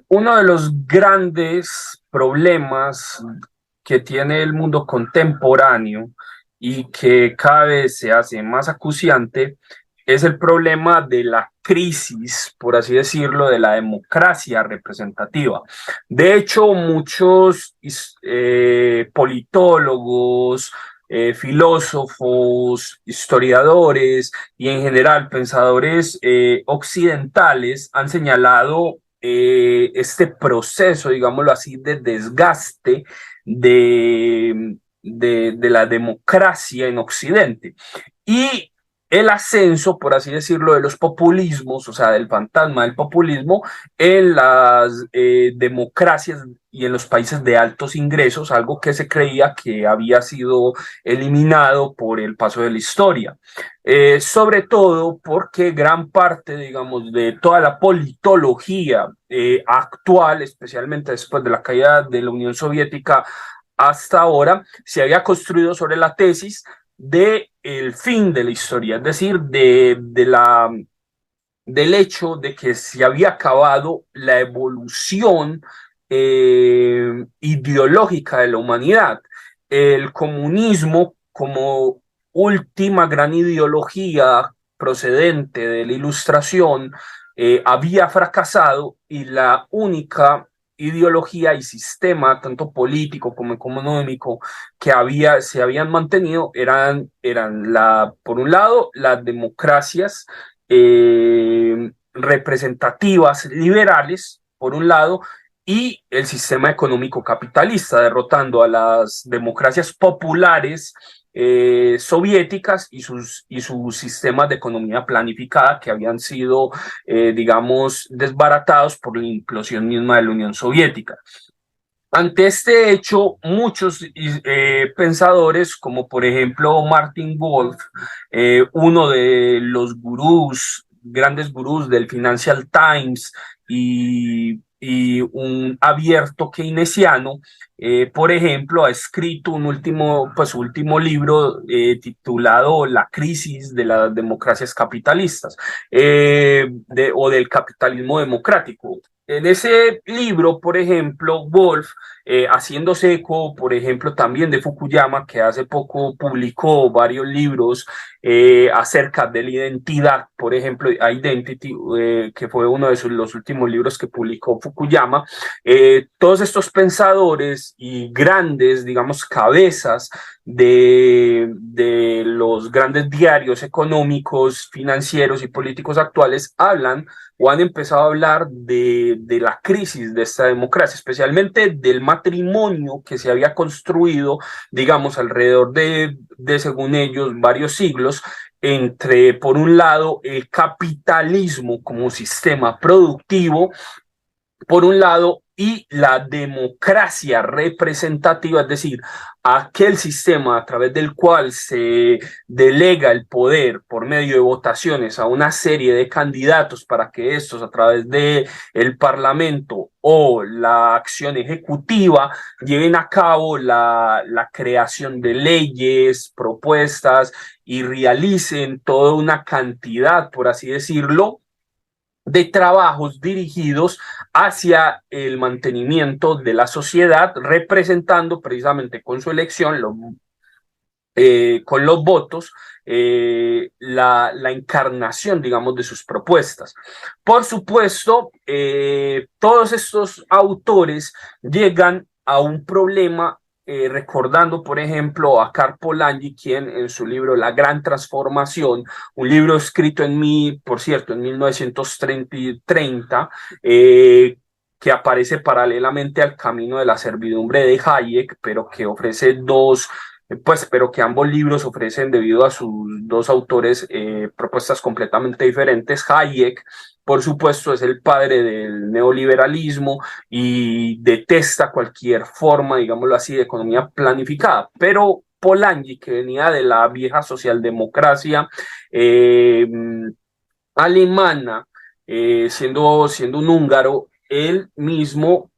Uno de los grandes problemas que tiene el mundo contemporáneo y que cada vez se hace más acuciante es el problema de la crisis, por así decirlo, de la democracia representativa. De hecho, muchos politólogos, filósofos, historiadores y en general pensadores occidentales han señalado este proceso, digámoslo así, de desgaste de la democracia en Occidente. Y el ascenso, por así decirlo, de los populismos, o sea, del fantasma del populismo en las democracias y en los países de altos ingresos, algo que se creía que había sido eliminado por el paso de la historia. Sobre todo porque gran parte, digamos, de toda la politología actual, especialmente después de la caída de la Unión Soviética hasta ahora, se había construido sobre la tesis de el fin de la historia, es decir, del hecho de que se había acabado la evolución ideológica de la humanidad. El comunismo como última gran ideología procedente de la Ilustración había fracasado y la única ideología y sistema, tanto político como económico, se habían mantenido por un lado, las democracias representativas liberales, por un lado, y el sistema económico capitalista, derrotando a las democracias populares soviéticas y sus sistemas de economía planificada que habían sido, digamos, desbaratados por la implosión misma de la Unión Soviética. Ante este hecho, muchos pensadores, como por ejemplo Martin Wolf, uno de los gurús, grandes gurús del Financial Times y un abierto keynesiano, por ejemplo, ha escrito su último libro titulado La crisis de las democracias capitalistas o del capitalismo democrático. En ese libro, por ejemplo, Wolf, haciéndose eco, por ejemplo, también de Fukuyama, que hace poco publicó varios libros acerca de la identidad, por ejemplo, Identity, que fue uno de los últimos libros que publicó Fukuyama. Todos estos pensadores y grandes, digamos, cabezas de los grandes diarios económicos, financieros y políticos actuales hablan o han empezado a hablar de la crisis de esta democracia, especialmente del matrimonio que se había construido, digamos, alrededor según ellos, varios siglos, entre, por un lado, el capitalismo como sistema productivo por un lado, y la democracia representativa, es decir, aquel sistema a través del cual se delega el poder por medio de votaciones a una serie de candidatos para que estos a través de el Parlamento o la acción ejecutiva lleven a cabo la creación de leyes, propuestas y realicen toda una cantidad, por así decirlo, de trabajos dirigidos hacia el mantenimiento de la sociedad, representando precisamente con su elección, con los votos, la encarnación, digamos, de sus propuestas. Por supuesto, todos estos autores llegan a un problema recordando, por ejemplo, a Karl Polanyi, quien en su libro La Gran Transformación, un libro escrito por cierto, en 1930, que aparece paralelamente al Camino de la Servidumbre de Hayek, pero que ofrece pero que ambos libros ofrecen, debido a sus dos autores, propuestas completamente diferentes. Hayek, por supuesto, es el padre del neoliberalismo y detesta cualquier forma, digámoslo así, de economía planificada, pero Polanyi, que venía de la vieja socialdemocracia alemana, siendo un húngaro, él mismo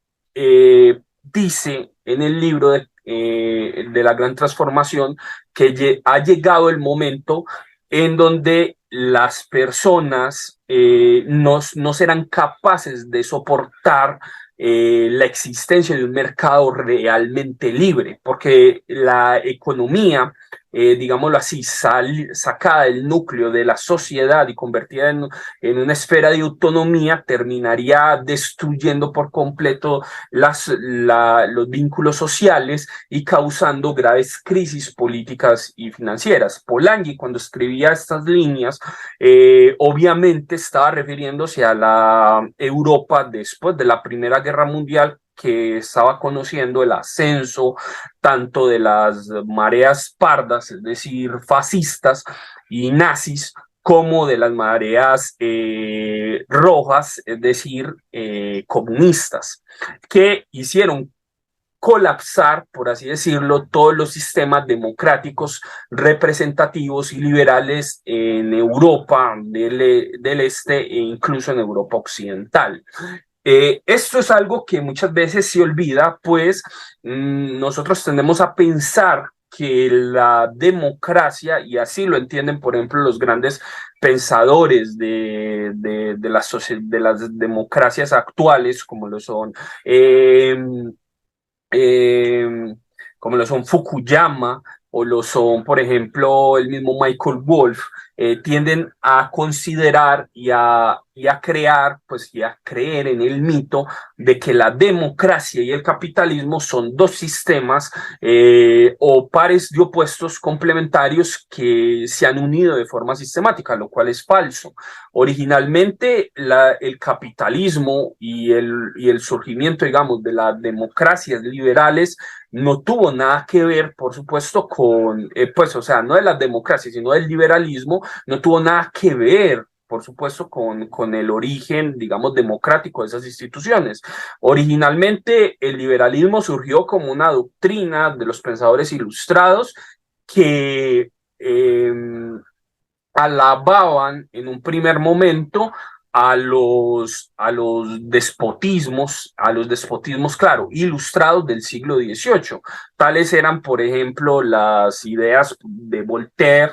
dice en el libro de la Gran Transformación que ha llegado el momento en donde las personas no serán capaces de soportar la existencia de un mercado realmente libre, porque la economía, digámoslo así, sacada del núcleo de la sociedad y convertida en una esfera de autonomía, terminaría destruyendo por completo los vínculos sociales y causando graves crisis políticas y financieras. Polanyi, cuando escribía estas líneas, obviamente estaba refiriéndose a la Europa después de la Primera Guerra Mundial, que estaba conociendo el ascenso tanto de las mareas pardas, es decir, fascistas y nazis, como de las mareas rojas, es decir, comunistas, que hicieron colapsar, por así decirlo, todos los sistemas democráticos, representativos y liberales en Europa del Este e incluso en Europa Occidental. Esto es algo que muchas veces se olvida, pues nosotros tendemos a pensar que la democracia, y así lo entienden, por ejemplo, los grandes pensadores de las democracias actuales, eh, eh, como lo son Fukuyama o lo son, por ejemplo, el mismo Michael Wolff, tienden a considerar y a crear, pues y a creer en el mito de que la democracia y el capitalismo son dos sistemas o pares de opuestos complementarios que se han unido de forma sistemática, lo cual es falso. Originalmente, el capitalismo y el surgimiento, digamos, de las democracias liberales no tuvo nada que ver, por supuesto, pues, o sea, no de las democracias, sino del liberalismo, no tuvo nada que ver, por supuesto, con el origen, digamos, democrático de esas instituciones. Originalmente, el liberalismo surgió como una doctrina de los pensadores ilustrados que alababan en un primer momento a los despotismos, claro, ilustrados del siglo XVIII. Tales eran, por ejemplo, las ideas de Voltaire,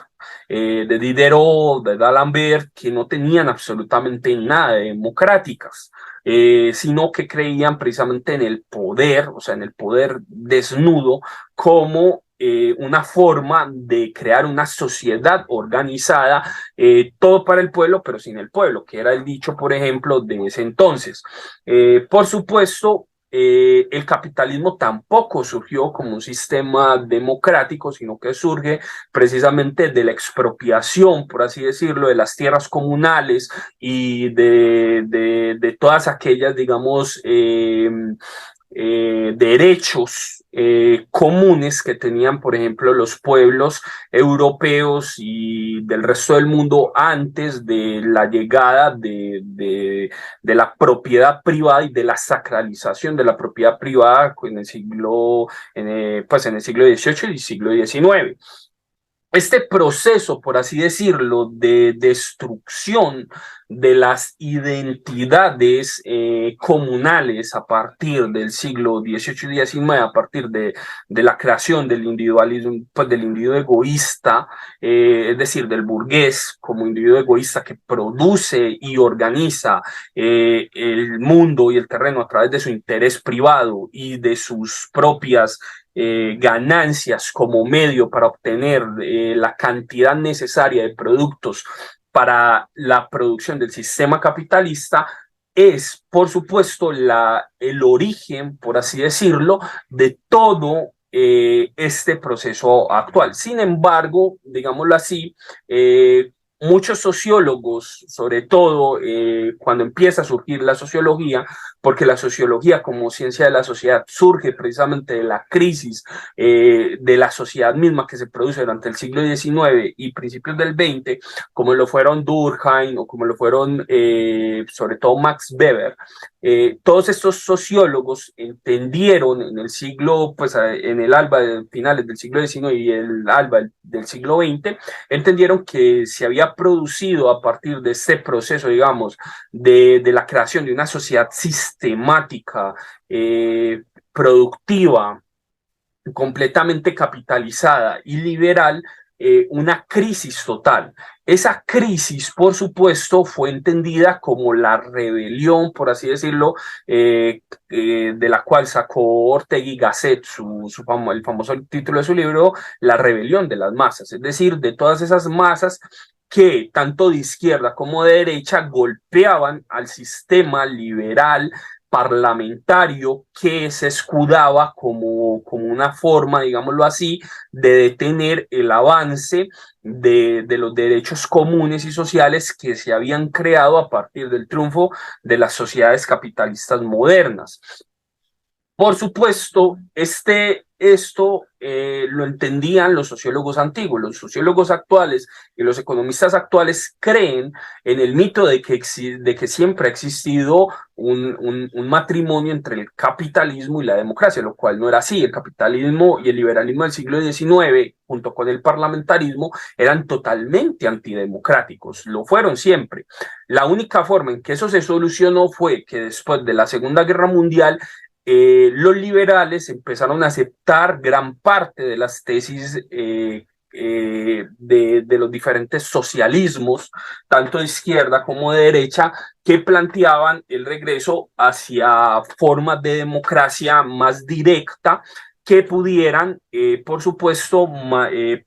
de Diderot, de D'Alembert, que no tenían absolutamente nada de democráticas. Sino que creían precisamente en el poder, o sea, en el poder desnudo, como una forma de crear una sociedad organizada, todo para el pueblo, pero sin el pueblo, que era el dicho, por ejemplo, de ese entonces. Por supuesto, el capitalismo tampoco surgió como un sistema democrático, sino que surge precisamente de la expropiación, por así decirlo, de las tierras comunales y de todas aquellas, digamos, derechos comunes que tenían, por ejemplo, los pueblos europeos y del resto del mundo antes de la llegada de la propiedad privada y de la sacralización de la propiedad privada pues en el siglo XVIII y siglo XIX. Este proceso, por así decirlo, de destrucción de las identidades comunales a partir del siglo XVIII y XIX, a partir de la creación del individualismo, pues del individuo egoísta, es decir, del burgués como individuo egoísta que produce y organiza el mundo y el terreno a través de su interés privado y de sus propias ganancias como medio para obtener la cantidad necesaria de productos para la producción del sistema capitalista, es, por supuesto, el origen, por así decirlo, de todo este proceso actual. Sin embargo, digámoslo así, muchos sociólogos, sobre todo cuando empieza a surgir la sociología, porque la sociología como ciencia de la sociedad surge precisamente de la crisis de la sociedad misma que se produce durante el siglo XIX y principios del XX, como lo fueron Durkheim o como lo fueron sobre todo Max Weber. Todos estos sociólogos entendieron en el siglo, pues en el alba de finales del siglo XIX y el alba del siglo XX, entendieron que se había producido a partir de este proceso, digamos, de la creación de una sociedad sistemática, productiva, completamente capitalizada y liberal, una crisis total. Esa crisis, por supuesto, fue entendida como la rebelión, por así decirlo, de la cual sacó Ortega y Gasset el famoso título de su libro, La rebelión de las masas, es decir, de todas esas masas que tanto de izquierda como de derecha golpeaban al sistema liberal parlamentario que se escudaba como una forma, digámoslo así, de detener el avance de los derechos comunes y sociales que se habían creado a partir del triunfo de las sociedades capitalistas modernas. Por supuesto, esto lo entendían los sociólogos antiguos. Los sociólogos actuales y los economistas actuales creen en el mito de que siempre ha existido un matrimonio entre el capitalismo y la democracia, lo cual no era así. El capitalismo y el liberalismo del siglo XIX, junto con el parlamentarismo, eran totalmente antidemocráticos. Lo fueron siempre. La única forma en que eso se solucionó fue que después de la Segunda Guerra Mundial, los liberales empezaron a aceptar gran parte de las tesis de los diferentes socialismos, tanto de izquierda como de derecha, que planteaban el regreso hacia formas de democracia más directa que pudieran, por supuesto,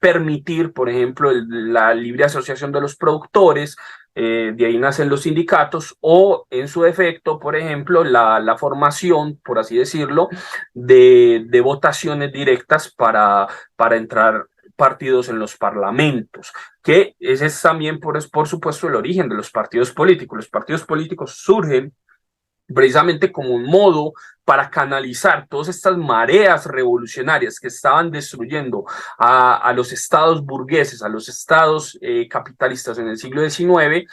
permitir, por ejemplo, la libre asociación de los productores, de ahí nacen los sindicatos, o en su defecto, por ejemplo, la formación, por así decirlo, de votaciones directas para entrar partidos en los parlamentos, que ese es también, por supuesto, el origen de los partidos políticos. Los partidos políticos surgen precisamente como un modo para canalizar todas estas mareas revolucionarias que estaban destruyendo a los estados burgueses, a los estados capitalistas en el siglo XIX,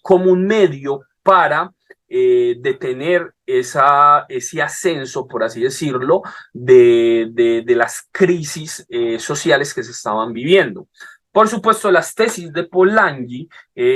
como un medio para detener ese ascenso, por así decirlo, de las crisis sociales que se estaban viviendo. Por supuesto, las tesis de Polanyi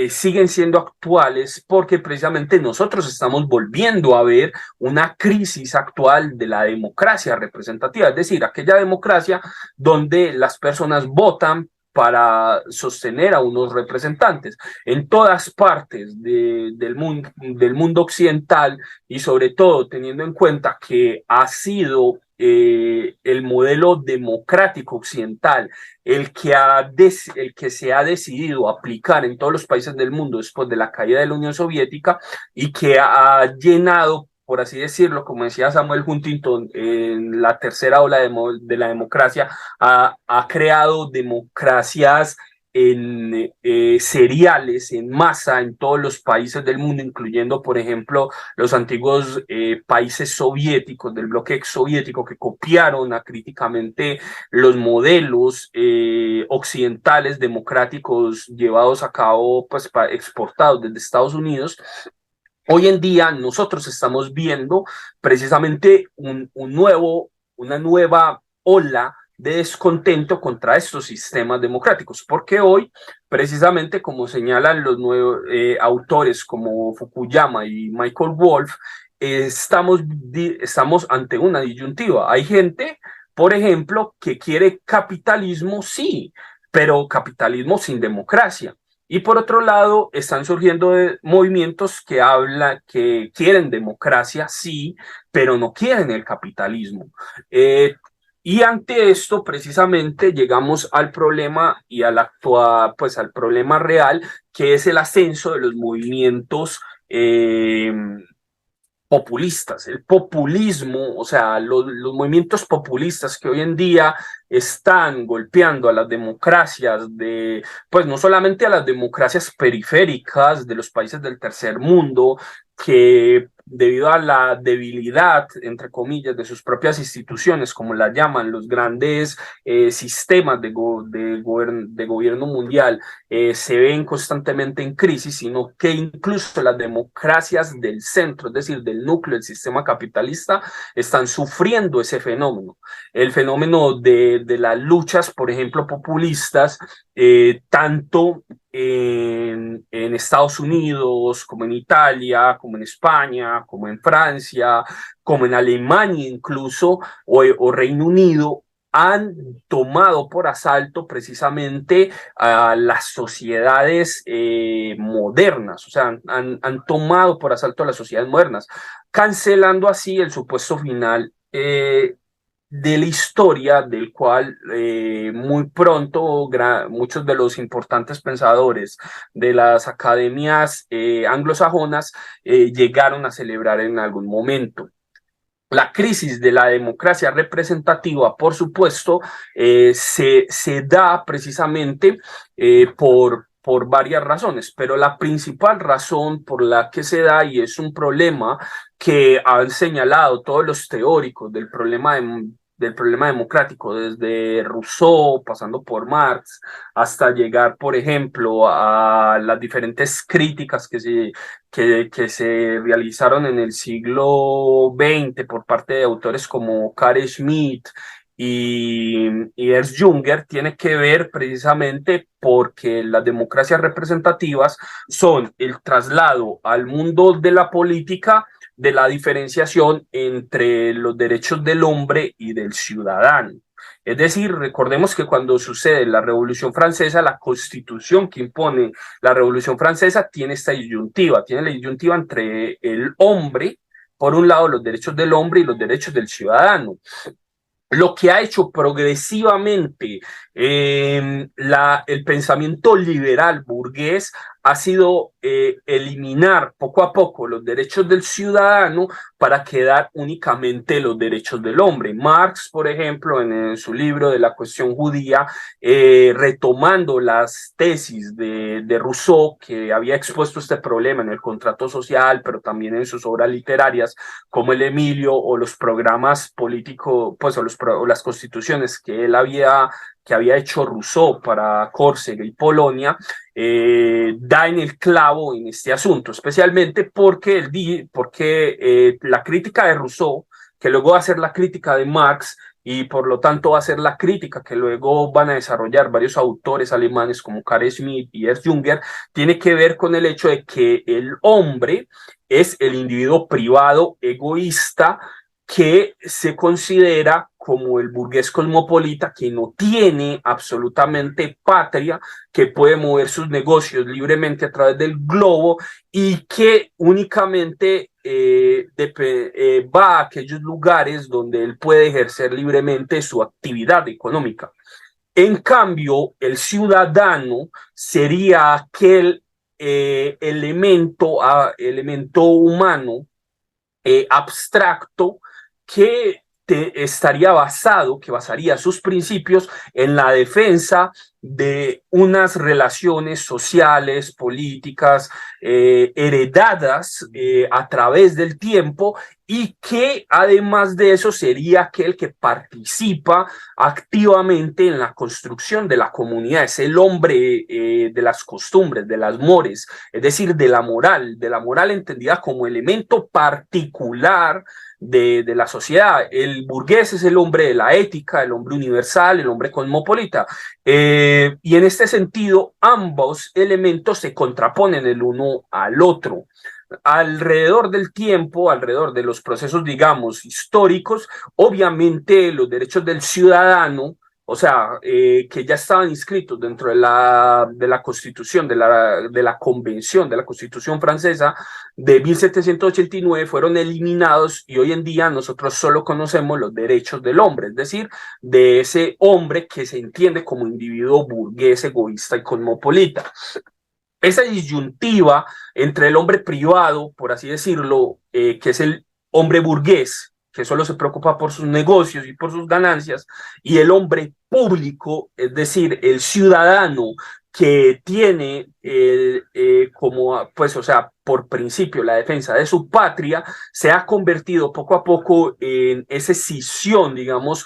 siguen siendo actuales porque precisamente nosotros estamos volviendo a ver una crisis actual de la democracia representativa, es decir, aquella democracia donde las personas votan para sostener a unos representantes. En todas partes del mundo occidental y sobre todo teniendo en cuenta que ha sido el modelo democrático occidental el que se ha decidido aplicar en todos los países del mundo después de la caída de la Unión Soviética y que ha llenado, por así decirlo, como decía Samuel Huntington, en la tercera ola de la democracia, ha creado democracias seriales, en masa, en todos los países del mundo, incluyendo, por ejemplo, los antiguos países soviéticos, del bloque exsoviético, que copiaron acríticamente los modelos occidentales democráticos llevados a cabo, pues, exportados desde Estados Unidos. Hoy en día nosotros estamos viendo precisamente una nueva ola de descontento contra estos sistemas democráticos, porque hoy, precisamente como señalan los nuevos autores como Fukuyama y Michael Wolff, estamos ante una disyuntiva. Hay gente, por ejemplo, que quiere capitalismo, sí, pero capitalismo sin democracia. Y por otro lado, están surgiendo movimientos que quieren democracia, sí, pero no quieren el capitalismo. Y ante esto, precisamente, llegamos al problema y pues al problema real, que es el ascenso de los movimientos populistas, el populismo, o sea, los movimientos populistas que hoy en día están golpeando a las democracias pues no solamente a las democracias periféricas de los países del tercer mundo, que debido a la debilidad, entre comillas, de sus propias instituciones, como las llaman los grandes sistemas de gobierno mundial, se ven constantemente en crisis, sino que incluso las democracias del centro, es decir, del núcleo del sistema capitalista, están sufriendo ese fenómeno. El fenómeno de las luchas, por ejemplo, populistas, tanto en Estados Unidos, como en Italia, como en España, como en Francia, como en Alemania incluso, o Reino Unido, han tomado por asalto precisamente a las sociedades modernas, o sea, han tomado por asalto a las sociedades modernas, cancelando así el supuesto final de la historia, del cual muy pronto muchos de los importantes pensadores de las academias anglosajonas llegaron a celebrar en algún momento. La crisis de la democracia representativa, por supuesto, se da precisamente por varias razones, pero la principal razón por la que se da, y es un problema que han señalado todos los teóricos del problema democrático, desde Rousseau, pasando por Marx, hasta llegar, por ejemplo, a las diferentes críticas que se realizaron en el siglo XX por parte de autores como Carl Schmitt y Ernst Jünger, tiene que ver precisamente porque las democracias representativas son el traslado al mundo de la política de la diferenciación entre los derechos del hombre y del ciudadano. Es decir, recordemos que cuando sucede la Revolución Francesa, la constitución que impone la Revolución Francesa tiene esta disyuntiva, tiene la disyuntiva entre el hombre, por un lado los derechos del hombre y los derechos del ciudadano. Lo que ha hecho progresivamente el pensamiento liberal burgués ha sido eliminar poco a poco los derechos del ciudadano para quedar únicamente los derechos del hombre. Marx, por ejemplo, en su libro de la cuestión judía, retomando las tesis de Rousseau, que había expuesto este problema en el contrato social, pero también en sus obras literarias, como el Emilio o los programas políticos, pues o las constituciones que había hecho Rousseau para Córcega y Polonia, da en el clavo en este asunto, especialmente porque la crítica de Rousseau, que luego va a ser la crítica de Marx, y por lo tanto va a ser la crítica que luego van a desarrollar varios autores alemanes como Carl Schmitt y Ernst Jünger, tiene que ver con el hecho de que el hombre es el individuo privado, egoísta, que se considera como el burgués cosmopolita que no tiene absolutamente patria, que puede mover sus negocios libremente a través del globo y que únicamente va a aquellos lugares donde él puede ejercer libremente su actividad económica. En cambio, el ciudadano sería aquel elemento humano abstracto que que basaría sus principios en la defensa de unas relaciones sociales, políticas, heredadas a través del tiempo, y que además de eso sería aquel que participa activamente en la construcción de la comunidad. Es el hombre de las costumbres, de las mores, es decir, de la moral entendida como elemento particular de la sociedad. El burgués es el hombre de la ética, el hombre universal, el hombre cosmopolita. Y en este sentido, ambos elementos se contraponen el uno al otro. Alrededor del tiempo, alrededor de los procesos, digamos, históricos, obviamente los derechos del ciudadano, o sea, que ya estaban inscritos dentro de la Constitución, de la Convención, de la Constitución francesa de 1789, fueron eliminados, y hoy en día nosotros solo conocemos los derechos del hombre, es decir, de ese hombre que se entiende como individuo burgués, egoísta y cosmopolita. Esa disyuntiva entre el hombre privado, por así decirlo, que es el hombre burgués, que solo se preocupa por sus negocios y por sus ganancias, y el hombre público, es decir, el ciudadano que tiene como, pues, o sea, por principio la defensa de su patria, se ha convertido poco a poco en esa escisión, digamos,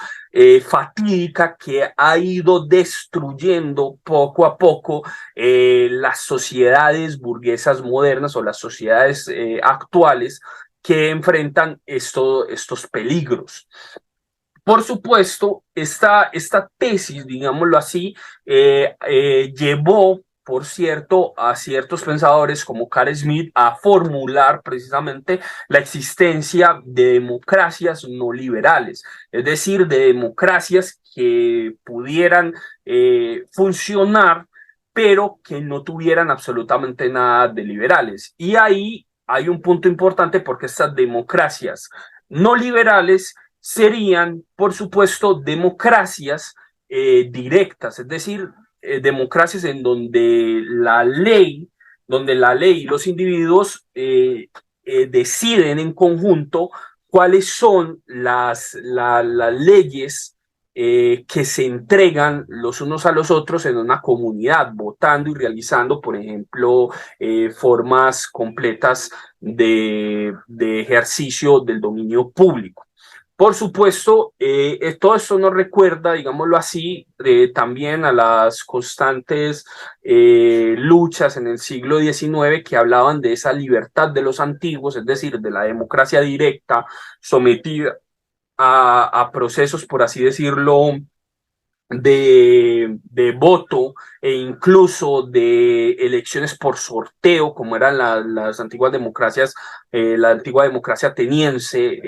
fatídica, que ha ido destruyendo poco a poco las sociedades burguesas modernas o las sociedades actuales que enfrentan estos peligros. Por supuesto, esta tesis, digámoslo así, llevó por cierto, a ciertos pensadores como Carl Smith a formular precisamente la existencia de democracias no liberales, es decir, de democracias que pudieran funcionar, pero que no tuvieran absolutamente nada de liberales. Y ahí hay un punto importante porque estas democracias no liberales serían, por supuesto, democracias directas, es decir, democracias en donde la ley y los individuos deciden en conjunto cuáles son las leyes que se entregan los unos a los otros en una comunidad, votando y realizando, por ejemplo, formas completas de ejercicio del dominio público. Por supuesto, todo esto nos recuerda, digámoslo así, también a las constantes luchas en el siglo XIX que hablaban de esa libertad de los antiguos, es decir, de la democracia directa sometida a procesos, por así decirlo, de voto e incluso de elecciones por sorteo, como eran las antiguas democracias, la antigua democracia ateniense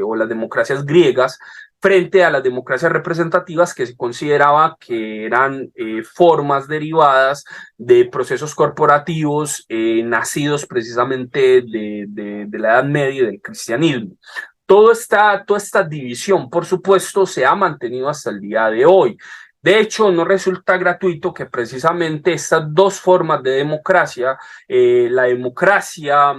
o las democracias griegas, frente a las democracias representativas que se consideraba que eran formas derivadas de procesos corporativos nacidos precisamente de la Edad Media y del cristianismo. Toda esta división, por supuesto, se ha mantenido hasta el día de hoy. De hecho, no resulta gratuito que precisamente estas dos formas de democracia, la democracia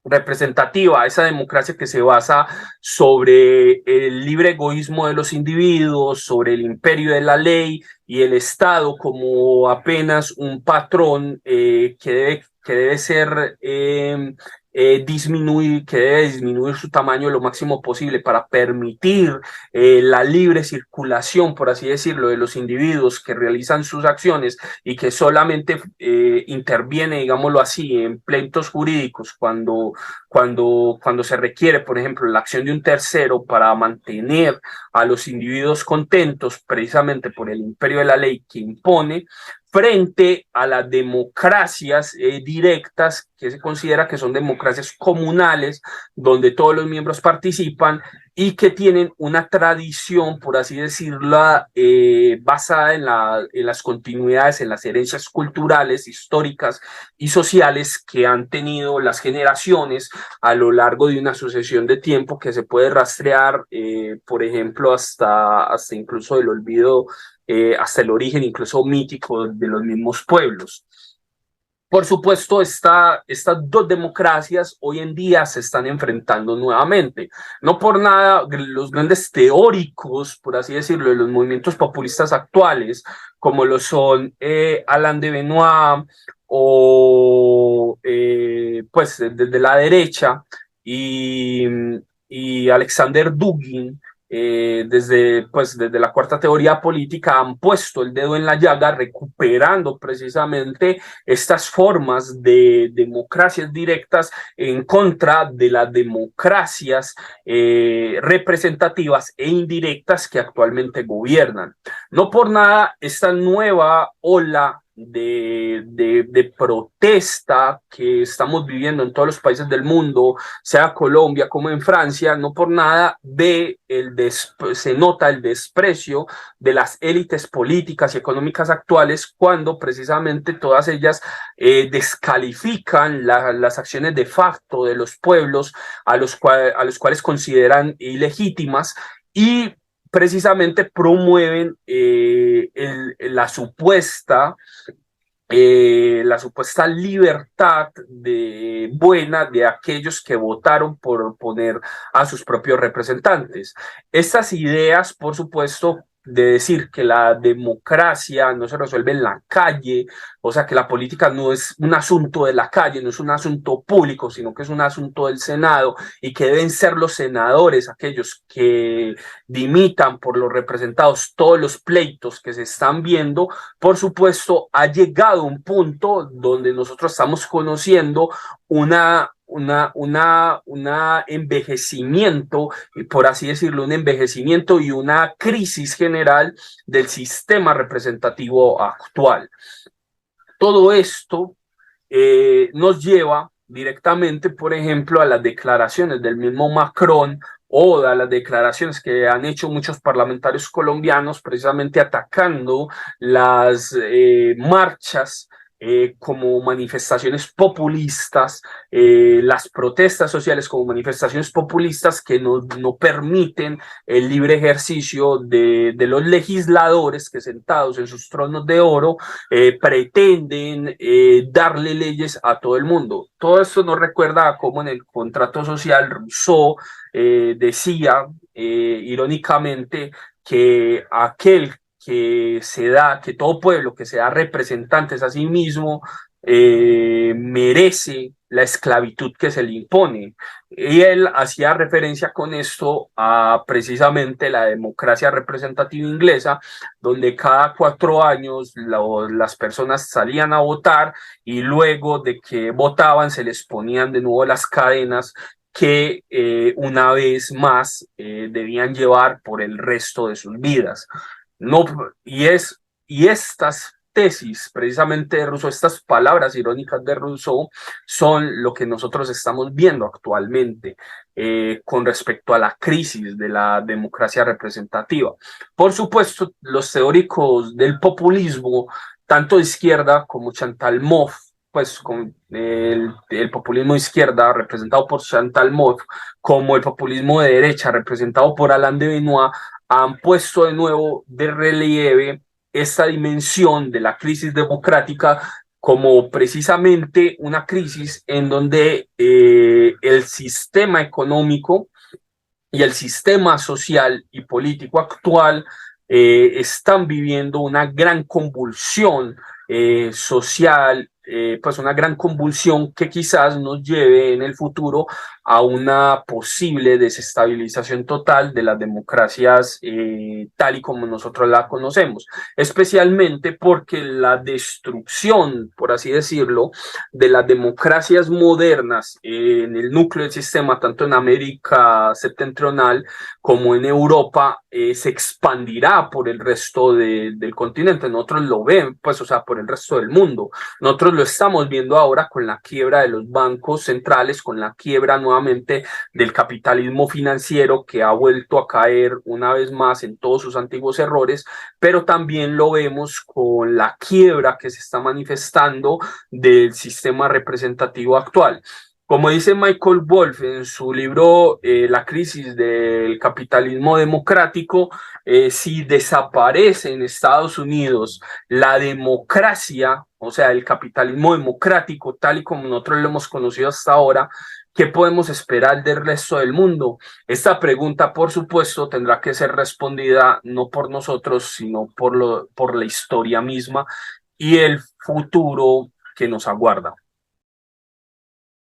representativa, esa democracia que se basa sobre el libre egoísmo de los individuos, sobre el imperio de la ley y el Estado como apenas un patrón que debe ser que debe disminuir su tamaño lo máximo posible para permitir la libre circulación, por así decirlo, de los individuos que realizan sus acciones y que solamente interviene, digámoslo así, en pleitos jurídicos cuando se requiere, por ejemplo, la acción de un tercero para mantener a los individuos contentos precisamente por el imperio de la ley que impone, frente a las democracias directas que se considera que son democracias comunales, donde todos los miembros participan y que tienen una tradición, por así decirlo, basada en las continuidades, en las herencias culturales, históricas y sociales que han tenido las generaciones a lo largo de una sucesión de tiempo que se puede rastrear, por ejemplo, hasta incluso el olvido, hasta el origen incluso mítico de los mismos pueblos. Por supuesto, estas dos democracias hoy en día se están enfrentando nuevamente. No por nada, los grandes teóricos, por así decirlo, de los movimientos populistas actuales, como lo son Alain de Benoit o pues desde la derecha y, y Alexander Dugin, desde la cuarta teoría política, han puesto el dedo en la llaga, recuperando precisamente estas formas de democracias directas en contra de las democracias representativas e indirectas que actualmente gobiernan. No por nada, esta nueva ola de protesta que estamos viviendo en todos los países del mundo, sea Colombia como en Francia, no por nada se nota el desprecio de las élites políticas y económicas actuales cuando precisamente todas ellas descalifican las acciones de facto de los pueblos a los cuales consideran ilegítimas y precisamente promueven la supuesta libertad buena de aquellos que votaron por poner a sus propios representantes. Estas ideas, por supuesto, de decir que la democracia no se resuelve en la calle, o sea, que la política no es un asunto de la calle, no es un asunto público, sino que es un asunto del Senado y que deben ser los senadores aquellos que dimitan por los representados todos los pleitos que se están viendo. Por supuesto, ha llegado un punto donde nosotros estamos conociendo envejecimiento, por así decirlo, un envejecimiento y una crisis general del sistema representativo actual. Todo esto nos lleva directamente, por ejemplo, a las declaraciones del mismo Macron o a las declaraciones que han hecho muchos parlamentarios colombianos precisamente atacando las marchas como manifestaciones populistas, las protestas sociales como manifestaciones populistas que no permiten el libre ejercicio de los legisladores que sentados en sus tronos de oro pretenden darle leyes a todo el mundo. Todo esto nos recuerda a cómo en el contrato social Rousseau decía irónicamente que aquel que todo pueblo que se da representantes a sí mismo merece la esclavitud que se le impone. Y él hacía referencia con esto a precisamente la democracia representativa inglesa, donde cada 4 años las personas salían a votar y luego de que votaban se les ponían de nuevo las cadenas que una vez más debían llevar por el resto de sus vidas. No, y estas tesis, precisamente de Rousseau, estas palabras irónicas de Rousseau, son lo que nosotros estamos viendo actualmente con respecto a la crisis de la democracia representativa. Por supuesto, los teóricos del populismo, tanto de izquierda como Chantal Mouffe, pues con el populismo de izquierda representado por Chantal Mouffe, como el populismo de derecha representado por Alain de Benoit, han puesto de nuevo de relieve esta dimensión de la crisis democrática como precisamente una crisis en donde el sistema económico y el sistema social y político actual están viviendo una gran convulsión social, pues una gran convulsión que quizás nos lleve en el futuro a una posible desestabilización total de las democracias tal y como nosotros la conocemos, especialmente porque la destrucción, por así decirlo, de las democracias modernas en el núcleo del sistema, tanto en América septentrional como en Europa, se expandirá por el resto del continente. Nosotros lo vemos, pues, o sea, por el resto del mundo. Nosotros lo estamos viendo ahora con la quiebra de los bancos centrales, con la quiebra nuevamente del capitalismo financiero que ha vuelto a caer una vez más en todos sus antiguos errores, pero también lo vemos con la quiebra que se está manifestando del sistema representativo actual. Como dice Michael Wolff en su libro La crisis del capitalismo democrático, si desaparece en Estados Unidos la democracia, o sea, el capitalismo democrático tal y como nosotros lo hemos conocido hasta ahora, ¿qué podemos esperar del resto del mundo? Esta pregunta, por supuesto, tendrá que ser respondida no por nosotros, sino por la historia misma y el futuro que nos aguarda.